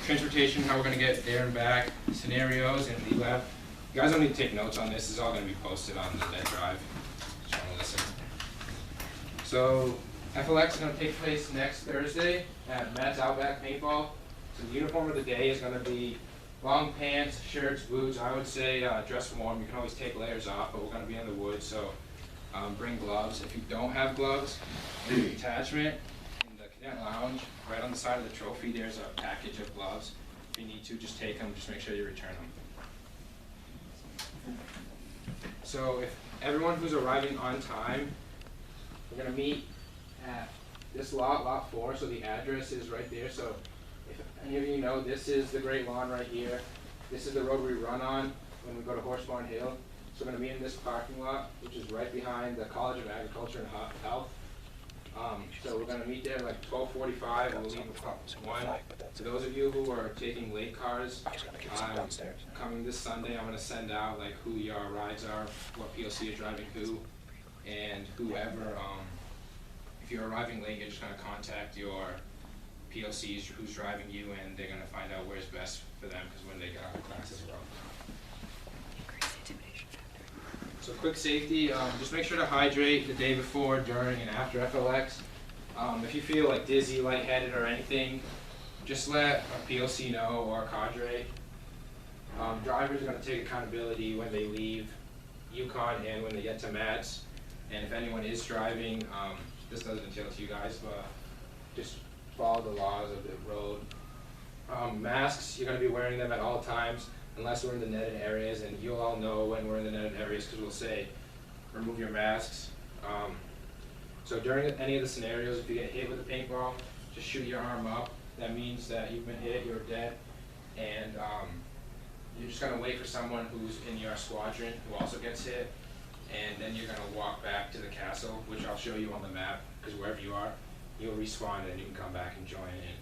transportation, how we're going to get there and back, scenarios, and LLab. You guys don't need to take notes on this. This is all going to be posted on the net drive. Just want to listen. So FLX is going to take place next Thursday at Matt's Outback Paintball. So the uniform of the day is going to be long pants, shirts, boots. I would say dress warm. You can always take layers off, but we're going to be in the woods, so bring gloves. If you don't have gloves, in the attachment in the cadet lounge, right on the side of the trophy, there's a package of gloves. If you need to, just take them. Just make sure you return them. So if everyone who's arriving on time, we're going to meet at this lot 4, so the address is right there. So if any of you know, this is the Great Lawn right here. This is the road we run on when we go to Horsebarn Hill. So we're going to meet in this parking lot, which is right behind the College of Agriculture and Health. So we're going to meet there like 12:45, and we'll leave at 1. To those of you who are taking late cars, coming this Sunday, I'm going to send out like who your rides are, what PLC you're driving who, and whoever, if you're arriving late, you're just going to contact your PLCs who's driving you, and they're going to find out where's best for them, because when they get out of class as well. So quick safety, just make sure to hydrate the day before, during, and after FLX. If you feel like dizzy, lightheaded, or anything, just let a PLC know or a cadre. Drivers are going to take accountability when they leave Yukon and when they get to Matt's. And if anyone is driving, this doesn't entail to you guys, but just follow the laws of the road. Masks, you're going to be wearing them at all times, unless we're in the netted areas, and you'll all know when we're in the netted areas because we'll say, remove your masks. So during any of the scenarios, if you get hit with a paintball, just shoot your arm up. That means that you've been hit, you're dead, and you're just going to wait for someone who's in your squadron who also gets hit, and then you're going to walk back to the castle, which I'll show you on the map, because wherever you are, you'll respawn and you can come back and join in.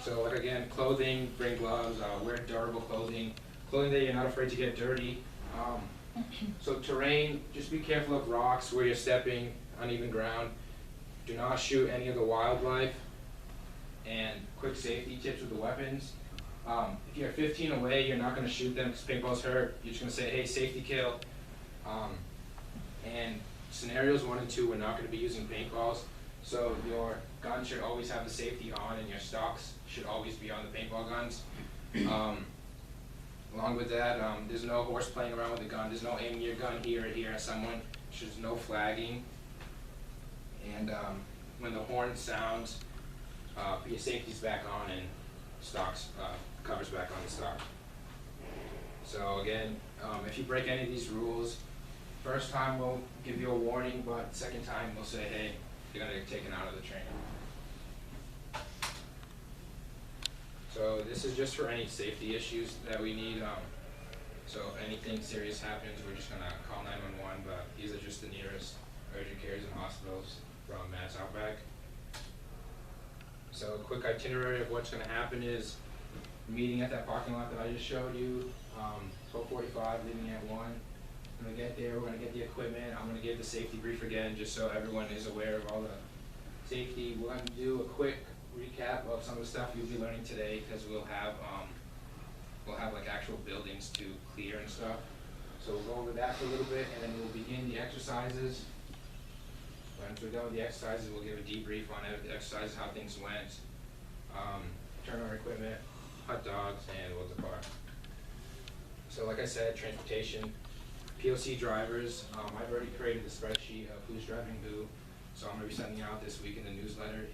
So like again, clothing, bring gloves, wear durable clothing that you're not afraid to get dirty. So terrain, just be careful of rocks where you're stepping, uneven ground. Do not shoot any of the wildlife. And quick safety tips with the weapons. If you're 15 away, you're not going to shoot them because paintballs hurt. You're just going to say, hey, safety kill. And scenarios 1 and 2, we're not going to be using paintballs. So your gun should always have the safety on, and your stocks should always be on the paintball guns. Along with that, there's no horse playing around with the gun. There's no aiming your gun here or here at someone. There's no flagging. And when the horn sounds, your safety's back on and stocks covers back on the stock. So again, if you break any of these rules, first time we'll give you a warning, but second time we'll say, hey, you're going to get taken out of the training. So this is just for any safety issues that we need. So if anything serious happens, we're just going to call 911, but these are just the nearest urgent cares and hospitals from Matt's Outback. So a quick itinerary of what's going to happen is meeting at that parking lot that I just showed you, 12:45, leaving at 1. When we get there, we're going to get the equipment. I'm going to give the safety brief again just so everyone is aware of all the safety. We're going to do a quick recap of some of the stuff you'll be learning today, because we'll have like actual buildings to clear and stuff. So we'll go over that for a little bit, and then we'll begin the exercises. Once we're done with the exercises, we'll give a debrief on the exercises, how things went, turn our equipment, hot dogs, and we'll depart. So like I said, transportation, PLC drivers, I've already created the spreadsheet of who's driving who, so I'm going to be sending it out this week in the newsletter.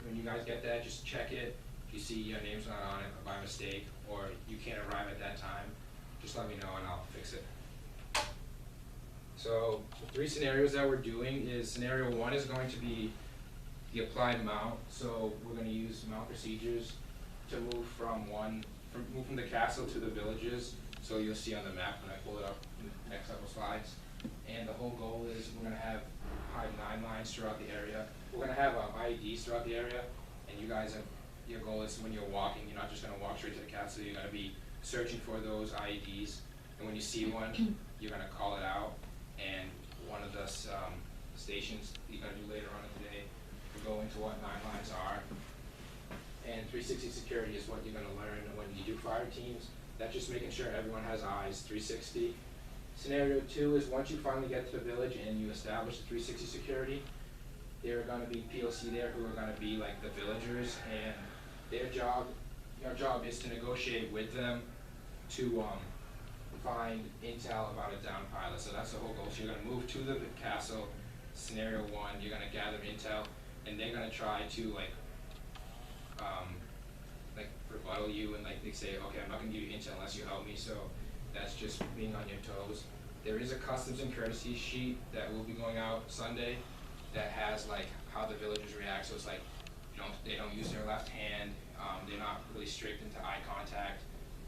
When you guys get that, just check it. If you see your name's not on it by mistake, or you can't arrive at that time, just let me know and I'll fix it. So the 3 scenarios that we're doing is scenario 1 is going to be the applied mount. So we're going to use mount procedures to move from the castle to the villages. So you'll see on the map when I pull it up in the next couple slides. And the whole goal is we're going to have hide 9 lines throughout the area. We're going to have IEDs throughout the area, and you guys have, your goal is when you're walking, you're not just going to walk straight to the castle. You're going to be searching for those IEDs, and when you see one, you're going to call it out. And one of the stations you're going to do later on in the day will go into what 9 lines are. And 360 security is what you're going to learn when you do fire teams. That's just making sure everyone has eyes 360. Scenario 2 is once you finally get to the village and you establish the 360 security, there are going to be POC there who are going to be like the villagers, and your job is to negotiate with them to find intel about a down pilot. So that's the whole goal. So you're going to move to the castle, scenario 1, you're going to gather intel, and they're going to try to like rebuttal you, and like they say, okay, I'm not going to give you intel unless you help me. So that's just being on your toes. There is a customs and courtesy sheet that will be going out Sunday that has like how the villagers react. So it's like, they don't use their left hand, they're not really strict into eye contact,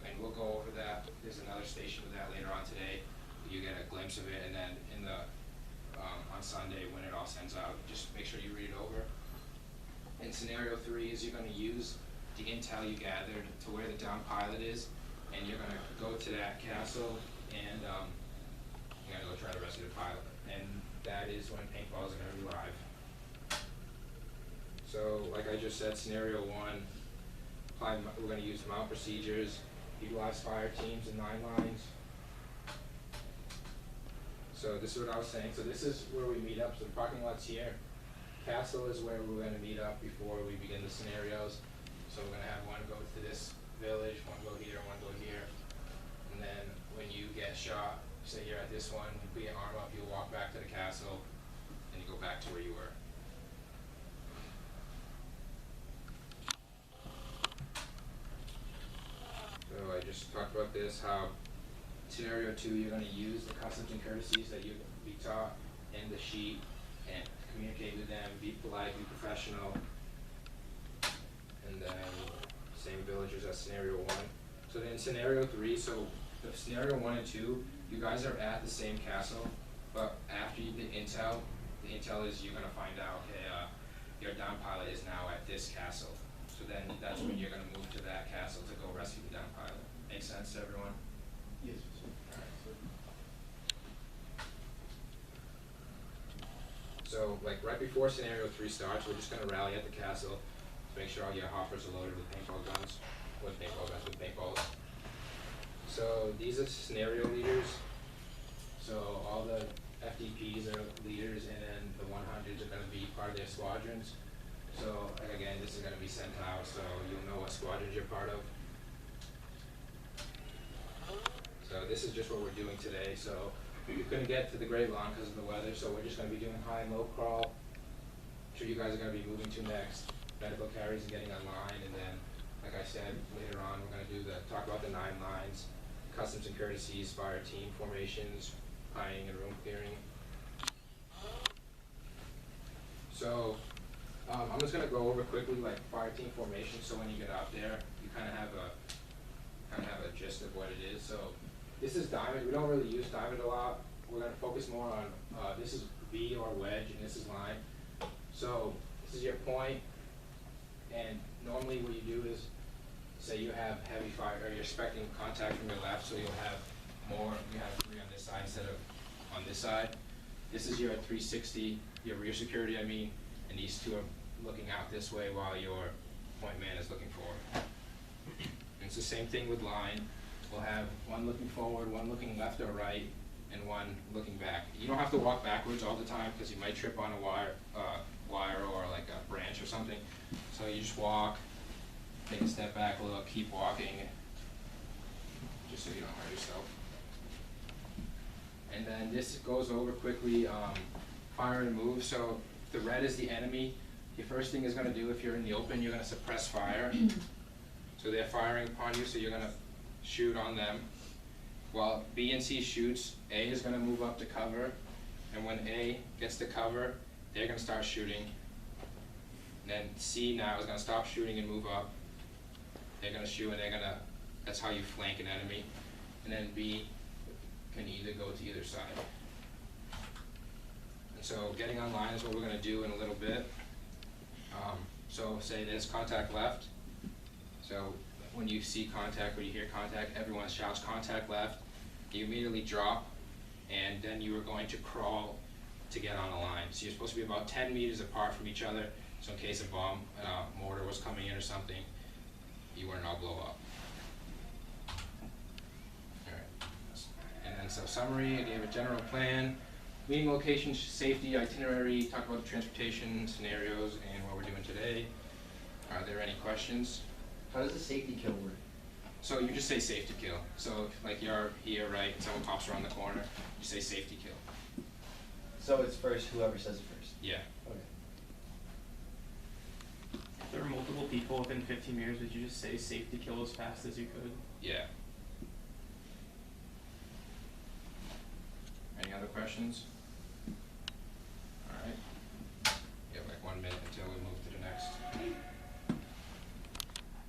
and we'll go over that. There's another station with that later on today. You get a glimpse of it, and then in the on Sunday when it all sends out, just make sure you read it over. And scenario 3 is you're going to use the intel you gathered to where the down pilot is, and you're going to go to that castle, and you're going to go try to rescue the pilot. And that is when paintballs are going to be live. So, like I just said, scenario 1, we're going to use mount procedures, utilize fire teams and 9 lines. So this is what I was saying. So this is where we meet up. So the parking lot's here. Castle is where we're going to meet up before we begin the scenarios. So we're going to have one go to this village, one go here, one go here. And then when you get shot, say you're at this one, you put your arm up, you'll walk back to the castle, and you go back to where you were. So I just talked about this, how scenario 2, you're going to use the customs and courtesies that you'll be taught in the sheet and communicate with them, be polite, be professional. And then same villagers as scenario 1. So then scenario 3, so the scenario 1 and 2, you guys are at the same castle, but after you did intel, the intel is you're going to find out, okay, your down pilot is now at this castle. So then that's when you're going to move to that castle to go rescue the down pilot. Make sense to everyone? Yes. So like right before scenario 3 starts, we're just going to rally at the castle to make sure all your hoppers are loaded with paintballs. So these are scenario leaders. So all the FDPs are leaders, and then the 100s are going to be part of their squadrons. So again, this is going to be sent out, so you'll know what squadrons you're part of. So this is just what we're doing today. So we couldn't get to the Great Lawn because of the weather, so we're just going to be doing high and low crawl. I'm sure you guys are going to be moving to next. Medical carries and getting online, and then, like I said, later on we're going to talk about the 9 lines, customs and courtesies, fire team formations, pining and room clearing. So I'm just going to go over quickly like fire team formation, so when you get out there, you kind of have a gist of what it is. So this is diamond. We don't really use diamond a lot. We're going to focus more on this is V or wedge, and this is line. So this is your point, and normally what you do is, say you have heavy fire, or you're expecting contact from your left, so you'll have more. You have 3 on this side instead of on this side. This is your 360, your rear security, I mean, and these 2 are looking out this way while your point man is looking forward. And it's the same thing with line. We'll have one looking forward, one looking left or right, and one looking back. You don't have to walk backwards all the time because you might trip on a wire or like a branch or something. So you just walk, take a step back a little, keep walking, just so you don't hurt yourself. And then this goes over quickly, fire and move. So the red is the enemy. The first thing is going to do, if you're in the open, you're going to suppress fire. So they're firing upon you, so you're going to shoot on them. While B and C shoots, A is going to move up to cover, and when A gets to cover, they're going to start shooting. And then C now is going to stop shooting and move up. They're going to shoot, and that's how you flank an enemy. And then B can either go to either side. And so getting online is what we're going to do in a little bit. So say there's contact left. So when you see contact, when you hear contact, everyone shouts contact left. You immediately drop, and then you are going to crawl to get on a line. So you're supposed to be about 10 meters apart from each other. So in case a bomb, mortar was coming in or something, you wouldn't all blow up. Alright, and then so summary, I gave a general plan, meeting location, safety, itinerary, talk about the transportation scenarios and what we're doing today. Are there any questions? How does the safety kill work? So you just say safety kill. So if, like you're here, right, and someone pops around the corner, you say safety kill. So it's first, whoever says it first. Yeah. Okay. If there were multiple people within 15 meters, would you just say safety kill as fast as you could? Yeah. Any other questions?